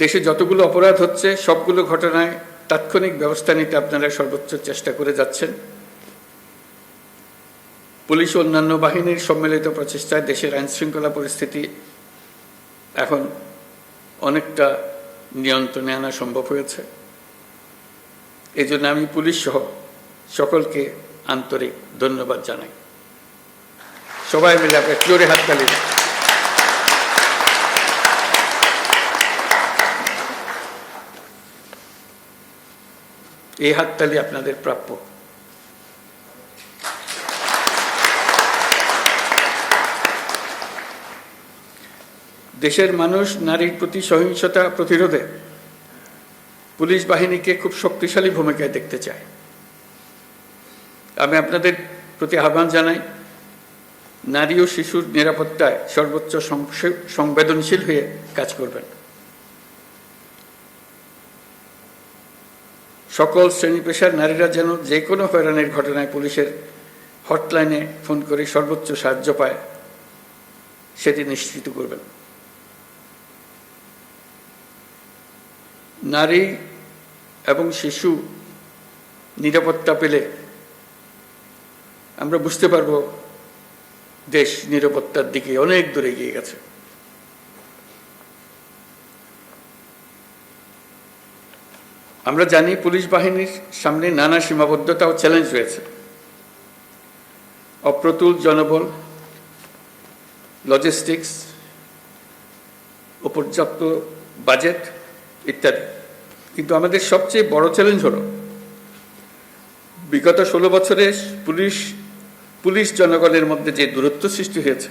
দেশে যতগুলো অপরাধ হচ্ছে সবগুলো ঘটনায় তাৎক্ষণিক ব্যবস্থা নিতে আপনারা সর্বোচ্চ চেষ্টা করে যাচ্ছেন। পুলিশ ও অন্যান্য বাহিনীর সম্মিলিত প্রচেষ্টায় দেশের আইনশৃঙ্খলা পরিস্থিতি এখন অনেকটা নিয়ন্ত্রণে আনা সম্ভব হয়েছে। এই জন্য আমি পুলিশ সহ সকলকে আন্তরিক ধন্যবাদ জানাই। সবাই মিলে আপনার জোরে হাততালি। এই হাততালি আপনাদের প্রাপ্য। দেশের মানুষ নারীর প্রতি সহিংসতা প্রতিরোধে পুলিশ বাহিনীকে খুব শক্তিশালী ভূমিকায় দেখতে চায়। আমি আপনাদের প্রতি আহ্বান জানাই, নারী ও শিশুর নিরাপত্তায় সর্বোচ্চ সংবেদনশীল হয়ে কাজ করবেন। সকল শ্রেণী পেশার নারীরা যেন যে কোনো হয়রানির ঘটনায় পুলিশের হটলাইনে ফোন করে সর্বোচ্চ সাহায্য পায়, সেটি নিশ্চিত করবেন। নারী এবং শিশু নিরাপত্তা পেলে আমরা বুঝতে পারব দেশ নিরাপত্তার দিকে অনেক দূরে এগিয়ে গেছে। আমরা জানি পুলিশ বাহিনীর সামনে নানা সীমাবদ্ধতা ও চ্যালেঞ্জ রয়েছে। অপ্রতুল জনবল, লজিস্টিক্স ও পর্যাপ্ত বাজেট ইত্যাদি। কিন্তু আমাদের সবচেয়ে বড় চ্যালেঞ্জ হলো বিগত 16 বছরে পুলিশ জনগণের মধ্যে যে দূরত্ব সৃষ্টি হয়েছে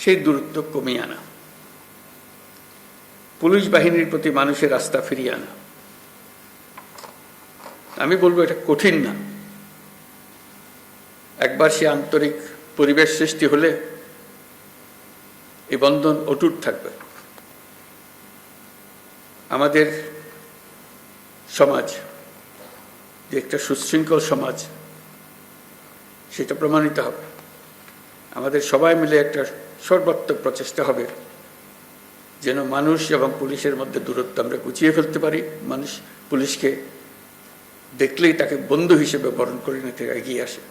সেই দূরত্ব কমিয়ে আনা, পুলিশ বাহিনীর প্রতি মানুষের আস্থা ফিরিয়ে আনা। আমি বলবো এটা কঠিন না। একবার সে আন্তরিক পরিবেশ সৃষ্টি হলে এই বন্ধন অটুট থাকবে। আমাদের সমাজ যে একটা সুশৃঙ্খল সমাজ, সেটা প্রমাণিত হবে। আমাদের সবাই মিলে একটা সর্বাত্মক প্রচেষ্টা হবে যেন মানুষ এবং পুলিশের মধ্যে দূরত্ব আমরা গুছিয়ে ফেলতে পারি। মানুষ পুলিশকে দেখলেই তাকে বন্ধু হিসেবে বরণ করে নিতে এগিয়ে আসে।